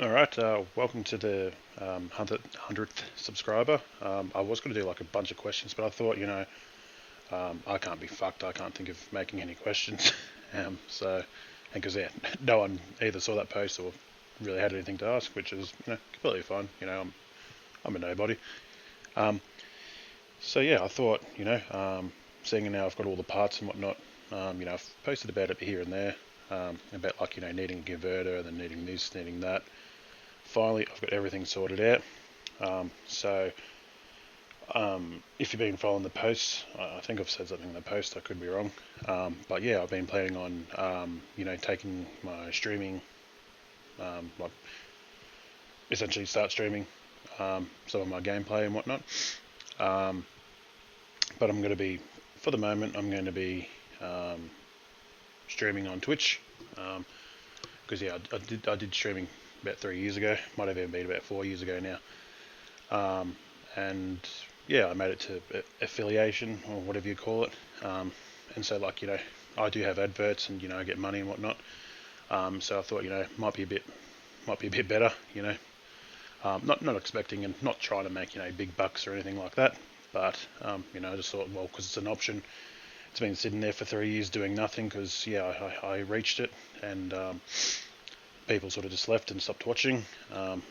Alright, welcome to the 100th subscriber. I was going to do like a bunch of questions, but I thought, I can't be fucked. I can't think of making any questions. Because no one either saw that post or really had anything to ask, which is, completely fine. I'm a nobody. I thought, seeing now I've got all the parts and whatnot, I've posted about it here and there, about like, needing a converter and then needing this, needing that. Finally, I've got everything sorted out. If you've been following the posts, I think I've said something in the post, I could be wrong. But yeah, I've been planning on, taking my streaming, like essentially start streaming some of my gameplay and whatnot. But I'm going to be, for the moment, I'm going to be streaming on Twitch. Because I did streaming about 3 years ago, might have even been about 4 years ago now. And yeah, I made it to affiliation or whatever you call it. And so like, I do have adverts and, I get money and whatnot. So I thought, might be a bit better, not expecting and not trying to make, big bucks or anything like that. But, I just thought, well, because it's an option, it's been sitting there for 3 years doing nothing because, I reached it and people sort of just left and stopped watching. Don't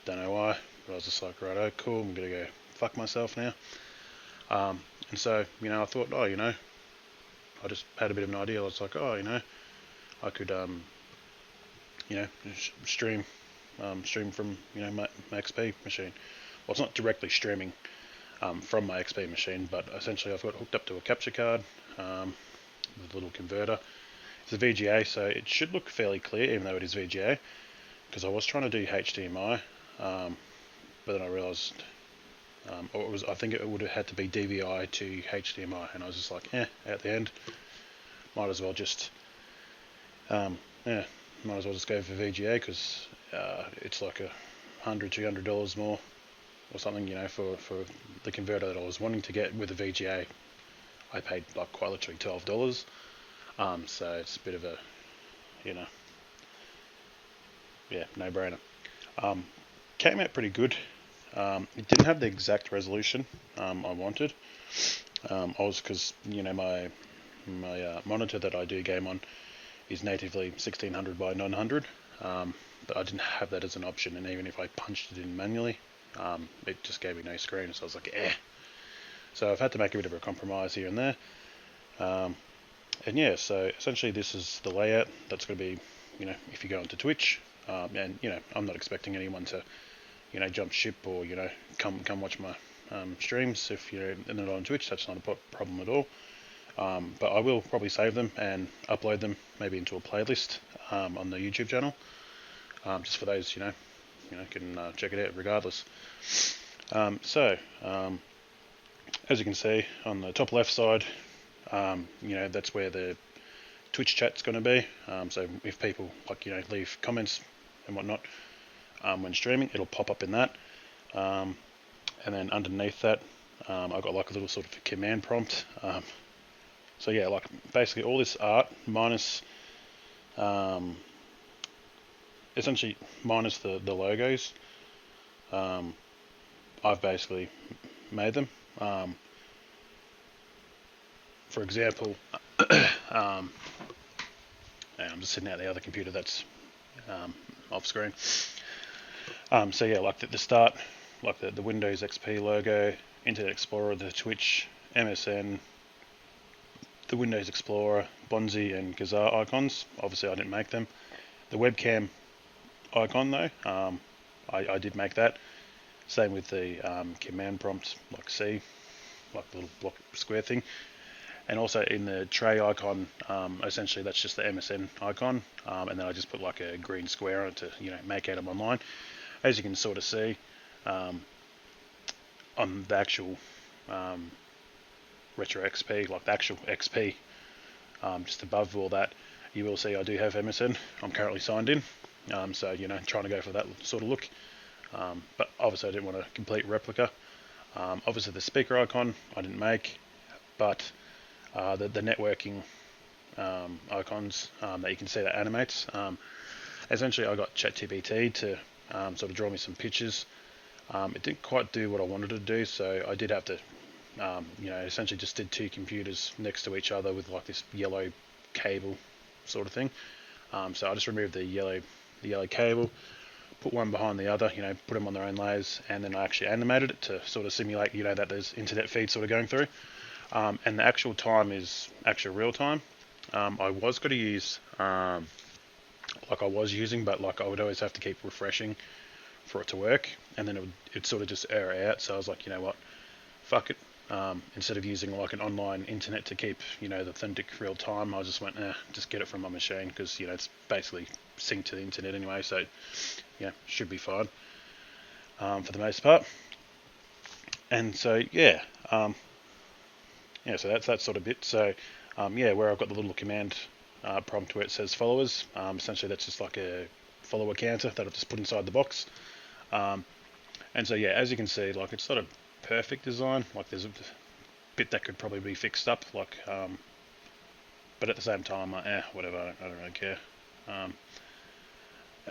know why, but I was just like, right, cool, I'm going to go fuck myself now. And so, I thought, I just had a bit of an idea. I was like, I could, stream from, my XP machine. Well, it's not directly streaming from my XP machine, but essentially I've got it hooked up to a capture card with a little converter. It's a VGA, so it should look fairly clear, even though it is VGA, because I was trying to do HDMI, but then I realised, I think it would have had to be DVI to HDMI, and I was just like, at the end, might as well just go for VGA, because it's like $100-$200 more or something, for the converter that I was wanting to get with a VGA. I paid like quite literally $12. So it's a bit of a, no-brainer. Came out pretty good. It didn't have the exact resolution I wanted. Because my monitor that I do game on is natively 1600 by 900, but I didn't have that as an option, and even if I punched it in manually, it just gave me no screen. So I was like, So I've had to make a bit of a compromise here and there. So essentially this is the layout that's going to be, if you go onto Twitch, and, I'm not expecting anyone to, jump ship or, come watch my streams. If you're not on Twitch, that's not a problem at all. But I will probably save them and upload them maybe into a playlist on the YouTube channel, just for those, can check it out regardless. As you can see on the top left side, that's where the Twitch chat's going to be. So if people leave comments and whatnot when streaming, it'll pop up in that. And then underneath that, I've got like a little sort of command prompt. Basically all this art minus, essentially minus the logos. I've basically made them. For example, I'm just sitting at the other computer that's off screen. Like the start, like the Windows XP logo, Internet Explorer, the Twitch, MSN, the Windows Explorer, Bonzi and Gazar icons. Obviously I didn't make them. The webcam icon though, I did make that. Same with the command prompt, like C, like the little block square thing. And also in the tray icon, essentially that's just the MSN icon, and then I just put like a green square on it to, make out them online. As you can sort of see, on the actual Retro XP, like the actual XP, just above all that, you will see I do have MSN. I'm currently signed in, so trying to go for that sort of look. But obviously I didn't want a complete replica. Obviously the speaker icon I didn't make, but the networking icons that you can see that animates, essentially I got ChatGPT to sort of draw me some pictures. It didn't quite do what I wanted to do, so I did have to, essentially just did two computers next to each other with like this yellow cable sort of thing. So I just removed the yellow cable, put one behind the other, put them on their own layers, and then I actually animated it to sort of simulate, that there's internet feed sort of going through. And the actual time is actual real time. I was going to use, like I was using, but like I would always have to keep refreshing for it to work, and then it'd sort of just error out. So I was like, you know what, fuck it. Instead of using like an online internet to keep, the authentic real time, I just went, just get it from my machine, because it's basically synced to the internet anyway, so should be fine for the most part. And so so that's that sort of bit. So where I've got the little command prompt where it says followers, essentially that's just like a follower counter that I've just put inside the box. And so as you can see, like it's not a perfect design. Like there's a bit that could probably be fixed up. Like, but at the same time, whatever. I don't really care.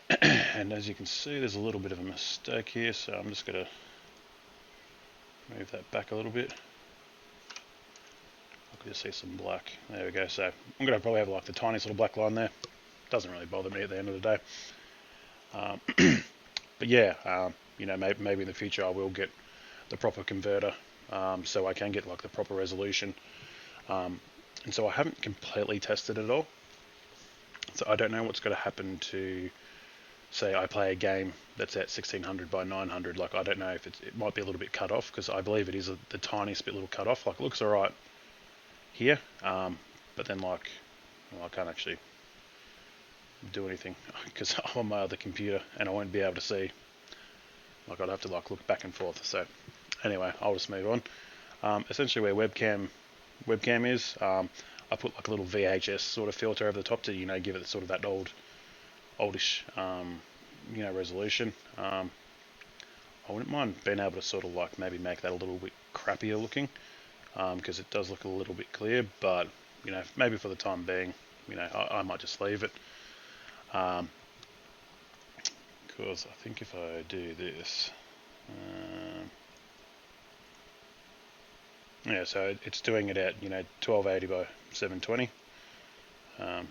And as you can see, there's a little bit of a mistake here, so I'm just gonna move that back a little bit. I can just see some black. There we go. So I'm gonna probably have like the tiniest little black line there. Doesn't really bother me at the end of the day. But maybe in the future I will get the proper converter, so I can get like the proper resolution. And so I haven't completely tested it all. So I don't know what's going to happen to, say I play a game that's at 1600 by 900. Like I don't know if it might be a little bit cut off, because I believe it is the tiniest bit little cut off. Like it looks alright here, but then like, I can't actually do anything because I'm on my other computer and I won't be able to see. Like I'd have to like look back and forth. So anyway, I'll just move on. Essentially where webcam is, I put like a little VHS sort of filter over the top to give it sort of that oldish resolution. I wouldn't mind being able to sort of like maybe make that a little bit crappier looking, because it does look a little bit clear, but maybe for the time being, I might just leave it. Because I think if I do this, so it's doing it at 1280 by 720. But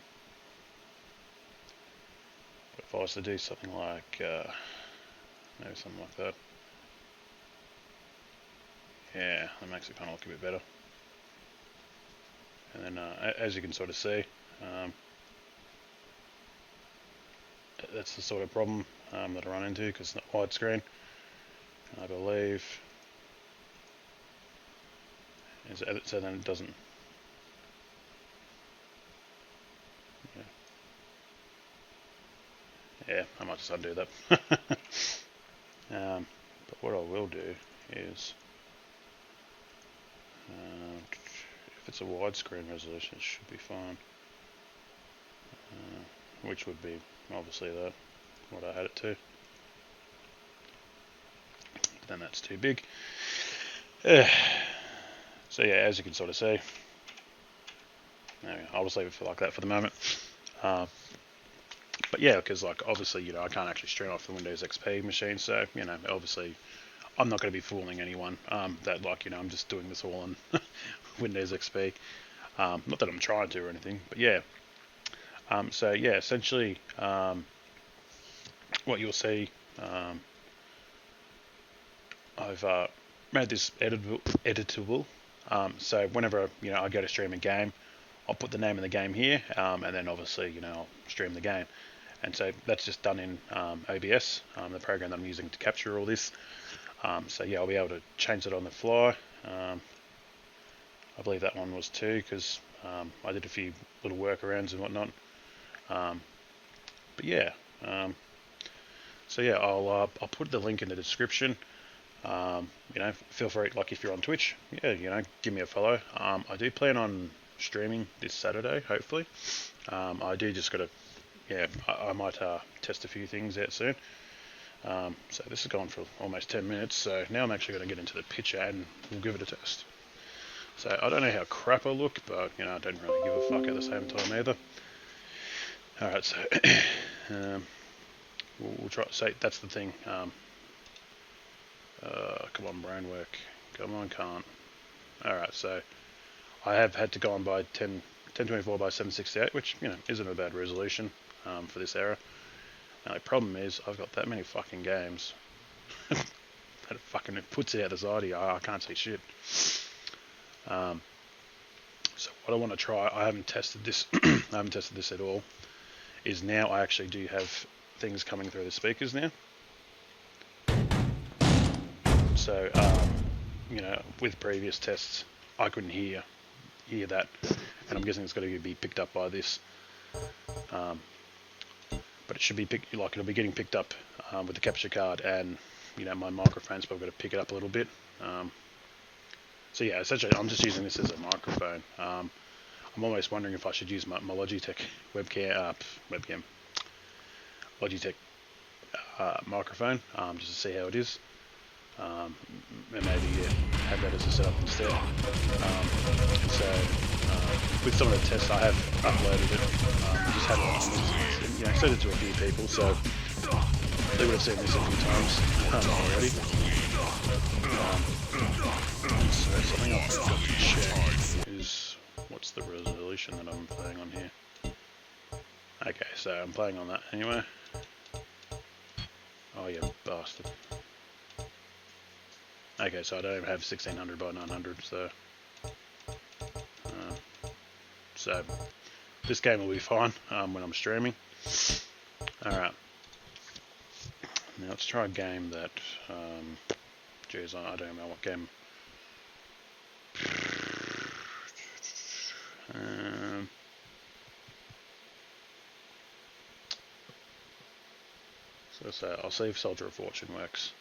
if I was to do something like maybe something like that, that makes it kind of look a bit better. And then as you can sort of see, that's the sort of problem that I run into, because it's not widescreen. I believe. So then it doesn't. I might just undo that. But what I will do is, if it's a widescreen resolution, it should be fine. Which would be obviously what I had it to. But then that's too big. So as you can sort of see, I'll just leave it for like that for the moment. But because like obviously I can't actually stream off the Windows XP machine, so obviously I'm not going to be fooling anyone that like I'm just doing this all on Windows XP. Not that I'm trying to or anything, but essentially what you'll see, I've made this editable. So whenever I go to stream a game, I'll put the name of the game here, and then obviously I'll stream the game. And so that's just done in OBS, the program that I'm using to capture all this. So I'll be able to change it on the fly. I believe that one was too, because I did a few little workarounds and whatnot. I'll put the link in the description. Feel free, like if you're on Twitch, give me a follow. I do plan on streaming this Saturday, hopefully. I do just gotta, I might test a few things out soon. So this has gone for almost 10 minutes, so now I'm actually going to get into the picture and we'll give it a test. So I don't know how crap I look, but I don't really give a fuck at the same time either. Alright, so we'll try. Say that's the thing. Come on, brain work. Come on, can't. All right, so I have had to go on by 1024 by 768, which isn't a bad resolution for this era. Now the problem is I've got that many fucking games that it fucking puts out the side here. I can't see shit. So what I want to try, I haven't tested this. I haven't tested this at all. Is now I actually do have things coming through the speakers now. So with previous tests, I couldn't hear that, and I'm guessing it's going to be picked up by this. But it should be it'll be getting picked up with the capture card, and my microphone's probably going to pick it up a little bit. So yeah, essentially I'm just using this as a microphone. I'm almost wondering if I should use my Logitech webcam Logitech microphone just to see how it is. And maybe have that as a setup instead. With some of the tests I have uploaded it, just had it on, sent it to a few people, so they would have seen this a few times already. So something else I've got to check is what's the resolution that I'm playing on here. Okay, so I'm playing on that anyway. Oh yeah, bastard. Okay, so I don't even have 1600 by 900, so this game will be fine when I'm streaming. Alright, now let's try a game that, geez, I don't know what game. So I'll see if Soldier of Fortune works.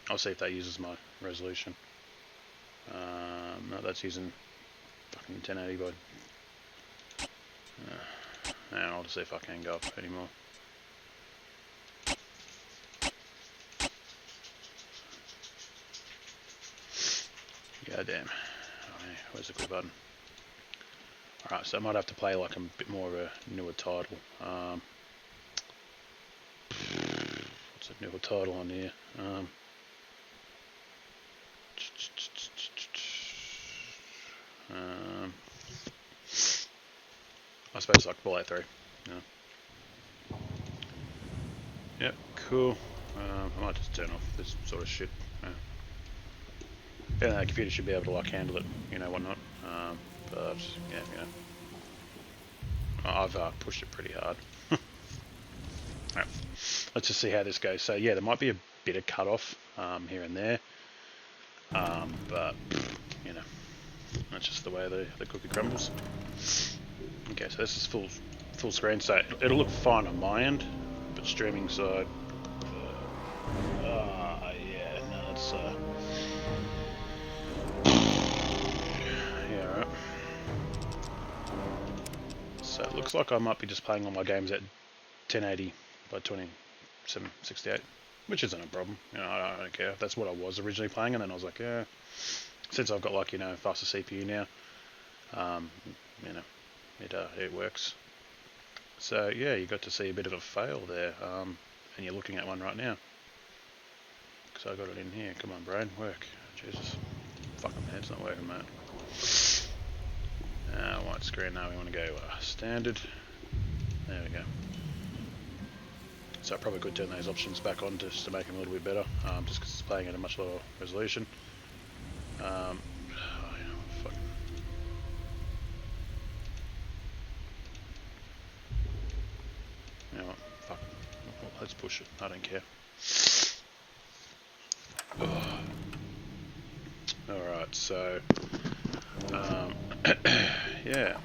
I'll see if that uses my resolution. No, that's using fucking 1080 by. And I'll just see if I can go up anymore. God damn. Oh, yeah. Where's the click button? Alright, so I might have to play like a bit more of a newer title. What's a newer title on here? I suppose like Fallout 3. Yeah. Yep, cool. I might just turn off this sort of shit. Yeah, the computer should be able to like handle it, whatnot. But yeah, I've pushed it pretty hard. Alright, let's just see how this goes. So yeah, there might be a bit of cut off here and there, but that's just the way the cookie crumbles. Okay, so this is full screen, so it'll look fine on my end, but streaming side, yeah, no, it's yeah, right. So it looks like I might be just playing all my games at 1080 by 2768, which isn't a problem. I don't care. That's what I was originally playing, and then I was like, yeah, since I've got like faster CPU now, it works. So yeah, you got to see a bit of a fail there, and you're looking at one right now. So I got it in here. Come on, brain, work. Jesus, fucking head's not working, mate. White screen. Now we want to go standard. There we go. So I probably could turn those options back on just to make them a little bit better, just because it's playing at a much lower resolution. Fuck. You know what? Fuck. Let's push it. I don't care. Alright, so yeah.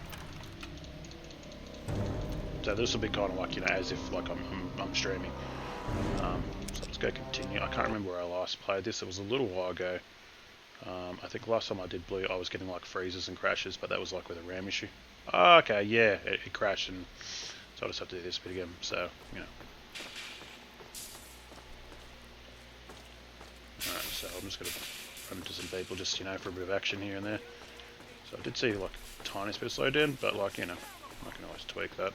So this will be kind of like, as if like I'm streaming. So let's go continue. I can't remember where I last played this. It was a little while ago. I think last time I did Blue, I was getting like freezes and crashes, but that was like with a RAM issue. Oh, okay, yeah, it crashed, and so I just have to do this bit again. So, Alright, so I'm just going to run into some people just, for a bit of action here and there. So I did see like a tiny bit of slowdown, but like, I can always tweak that.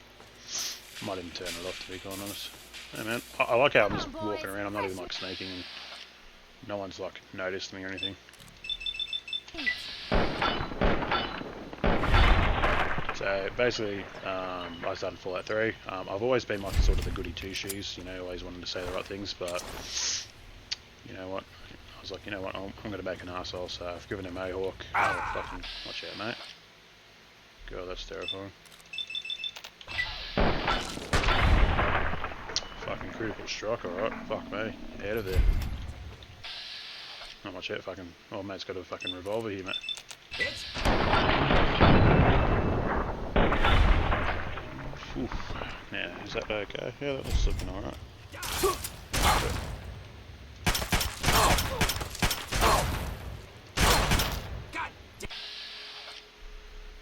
Might even turn it off, to be quite honest. Hey man, I like how I'm just walking around. I'm not even like sneaking. And no one's like noticed me or anything. So basically, I started Fallout 3. I've always been like sort of the goody two shoes, you know, always wanted to say the right things, but you know what? I was like, you know what? I'm going to make an arsehole, so I've given him a Mohawk. Oh, fucking watch out, mate. God, that's terrifying. Fucking critical strike, alright. Fuck me. Out of there. Not much out, fucking. Oh, mate's got a fucking revolver here, mate. Oof. Now, is that okay? Yeah, that looks looking alright.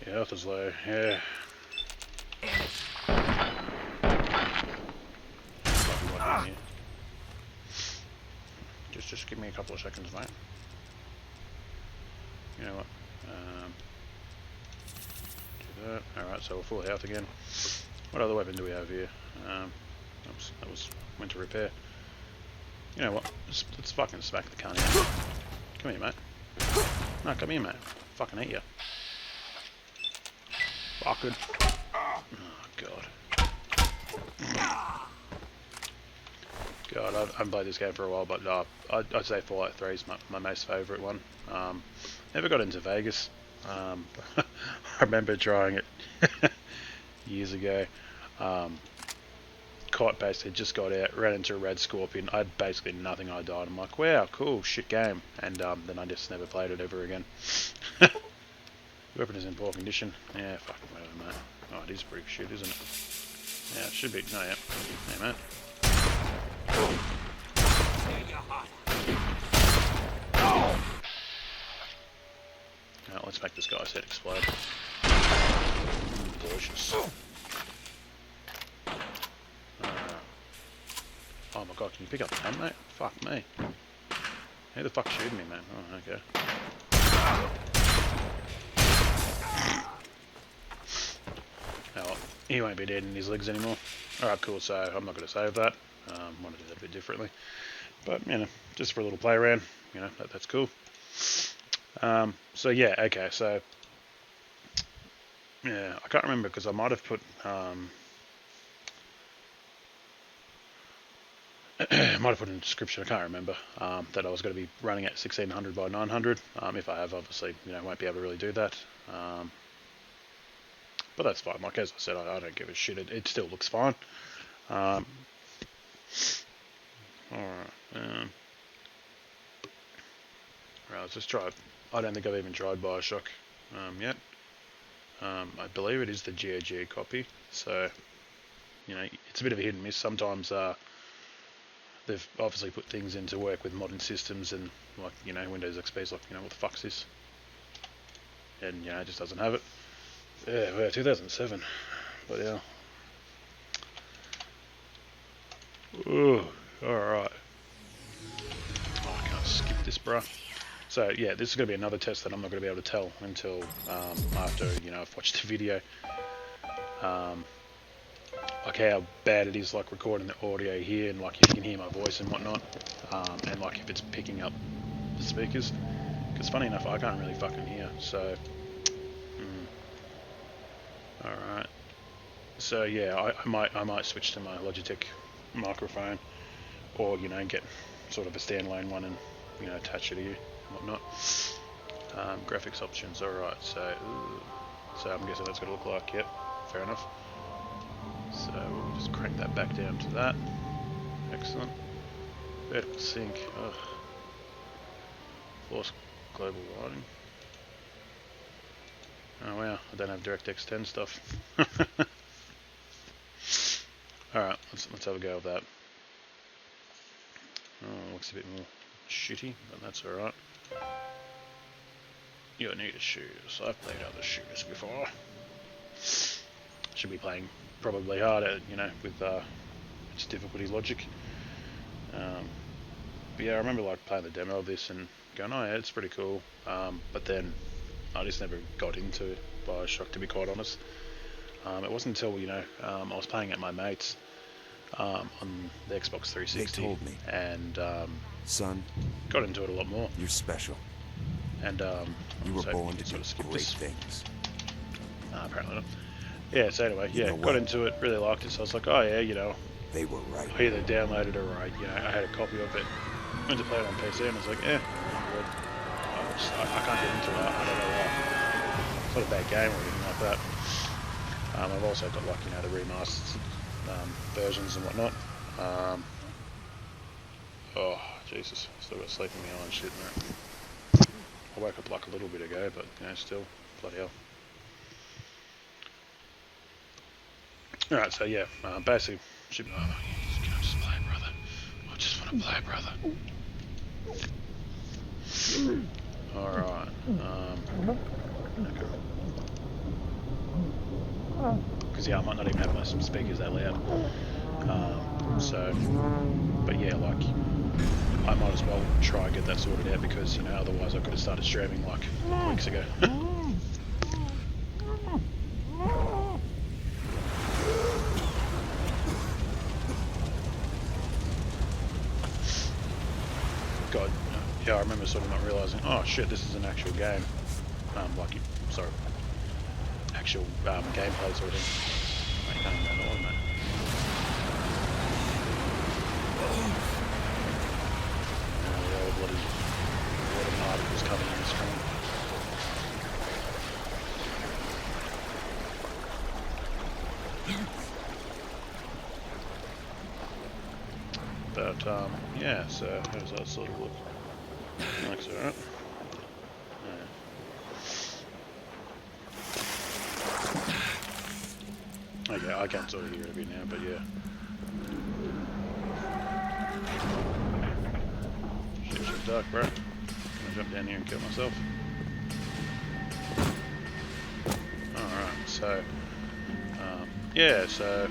Yeah, health is low. Yeah. Just give me a couple of seconds, mate. You know what? Do that. Alright, so we're full health again. What other weapon do we have here? Oops, that was went to repair. You know what? Let's fucking smack the cunt out. Come here, mate. No, come here, mate. Fucking eat ya. Fucking. Oh, God. God, I haven't played this game for a while, but I'd say Fallout 3 is my most favourite one. Never got into Vegas. I remember trying it years ago. Caught basically just got out, ran into a red scorpion. I had basically nothing. I died. I'm like, wow, cool, shit game. And then I just never played it ever again. Weapon is in poor condition. Yeah, fucking whatever, mate. Oh, it is pretty shit, isn't it? Yeah, it should be. No, yeah. Hey, mate. Now, let's make this guy's head explode. Delicious. Oh my god, can you pick up the gun, mate? Fuck me. Who the fuck's shooting me, man? Oh, okay. Oh, he won't be dead in his legs anymore. Alright, cool, so I'm not going to save that. I want to do that a bit differently. But, you know, just for a little play around, you know, that's cool. So yeah, okay, so yeah, I can't remember because I might have put might have put in the description, I can't remember, that I was going to be running at 1600 by 900. If I have, obviously, you know, won't be able to really do that. But that's fine. Like, as I said, I don't give a shit. It still looks fine. Alright. Right, let's just try it. I don't think I've even tried Bioshock yet. I believe it is the GOG copy. So, you know, it's a bit of a hit and miss. Sometimes they've obviously put things in to work with modern systems, and like, you know, Windows XP's like, you know, what the fuck's this? And, you know, it just doesn't have it. Yeah, well, 2007. But yeah. Ooh, alright. Oh, I can't skip this, bruh. So yeah, this is going to be another test that I'm not going to be able to tell until after, you know, I've watched the video. Like how bad it is, like recording the audio here, and like if you can hear my voice and whatnot, and like if it's picking up the speakers. Because funny enough, I can't really fucking hear. So, all right. So yeah, I might switch to my Logitech microphone, or you know, get sort of a standalone one and, you know, attach it here. Whatnot. Graphics options, alright, so I'm guessing that's going to look like, yep, fair enough. So we'll just crank that back down to that. Excellent. Vertical sync, ugh. Force global lighting. Oh wow, I don't have DirectX 10 stuff. Alright, let's have a go with that. Oh, looks a bit more shitty, but that's alright. You need a shooters. I've played other shooters before. Should be playing probably harder, you know, with its difficulty logic. But yeah, I remember like playing the demo of this and going, oh yeah, it's pretty cool. But then I just never got into Bioshock, to be quite honest. It wasn't until, you know, I was playing at my mate's, on the Xbox 360. They told me. And son, got into it a lot more. You're special. And You were born to sort of do skip great this. things. Apparently not. Yeah, so anyway, You yeah, know got what? into it, really liked it, so I was like, oh yeah, you know, They were right. I either downloaded it or I had a copy of it, went to play it on PC, and I was like, I can't get into it, I don't know why. It's not a bad game or anything like that. I've also got like, you know, the remastered versions and whatnot. Oh, Jesus, still got sleep in my eye and shit, man. I woke up like a little bit ago, but, you know, still, bloody hell. Alright, so yeah, basically, can I just play, brother? I just want to play, brother. Alright, okay. Because yeah, I might not even have my speakers that loud. But yeah, like, I might as well try and get that sorted out because, you know, otherwise I could have started streaming like weeks ago. God, yeah, I remember sort of not realising, oh shit, this is an actual game. Actual gameplay sort of thing. I can't remember all, mate. The old bloody water particles coming in the screen. But yeah, so how does that sort of look? Looks alright. Okay, I can sort of hear it a bit now, but yeah. Shit, dark, bro. Gonna jump down here and kill myself. Alright, so yeah, so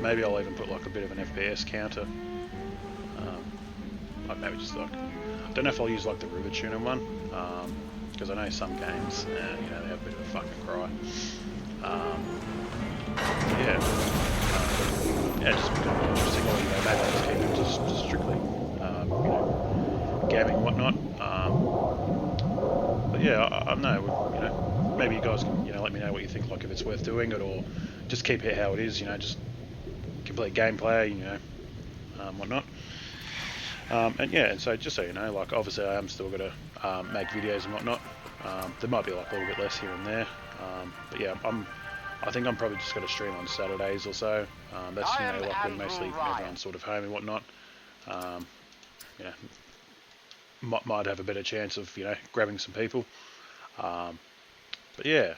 maybe I'll even put like a bit of an FPS counter. Like maybe just like, I don't know if I'll use like the River Tuner one, because I know some games, you know, they have a bit of a fucking cry. Yeah, just interesting. Or, you know, maybe I'll just keep it just strictly, you know, gaming and whatnot. But yeah, I don't know. You know, maybe you guys can, you know, let me know what you think, like if it's worth doing it, or just keep it how it is. You know, just complete gameplay. You know, whatnot. And yeah, and so just so you know, like obviously I am still gonna make videos and whatnot. There might be like a little bit less here and there, but yeah, I think I'm probably just gonna stream on Saturdays or so. That's, you know, like when mostly everyone's sort of home and whatnot. Yeah, might have a better chance of, you know, grabbing some people. But yeah,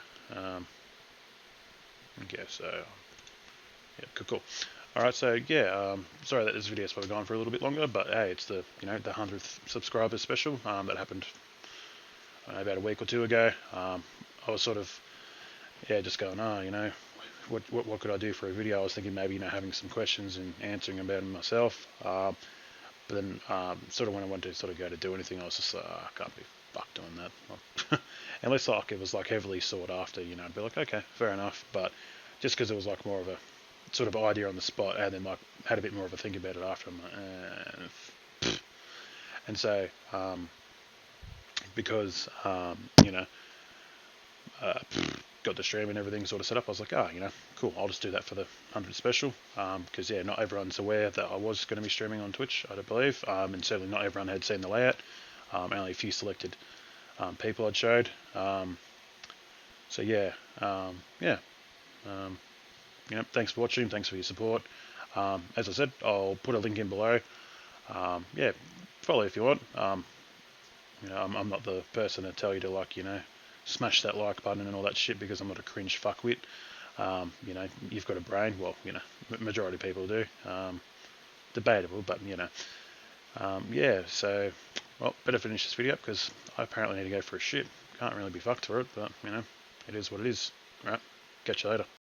okay, so yeah, cool. Alright, so yeah, sorry that this video's probably gone for a little bit longer, but hey, it's the, you know, the 100th subscriber special that happened about a week or two ago. I was sort of, yeah, just going, you know, what could I do for a video? I was thinking maybe, you know, having some questions and answering about them myself. But then sort of when I wanted to sort of go to do anything, I was just like, I can't be fucked doing that. Unless like it was like heavily sought after, you know, I'd be like, okay, fair enough. But just because it was like more of a sort of idea on the spot, and then like had a bit more of a think about it after, I'm like, and so because you know, got the stream and everything sort of set up, I was like, you know, cool, I'll just do that for the 100th special, because yeah, not everyone's aware that I was going to be streaming on Twitch, I don't believe, and certainly not everyone had seen the layout. Only a few selected people I'd showed. So yeah, you know, thanks for watching, thanks for your support. As I said, I'll put a link in below. Yeah, follow if you want. You know, I'm not the person to tell you to, like, you know, smash that like button and all that shit, because I'm not a cringe fuckwit. You know, you've got a brain. Well, you know, majority of people do. Debatable, but you know. Yeah, so, well, better finish this video up because I apparently need to go for a shit. Can't really be fucked for it, but you know, it is what it is. Right, catch you later.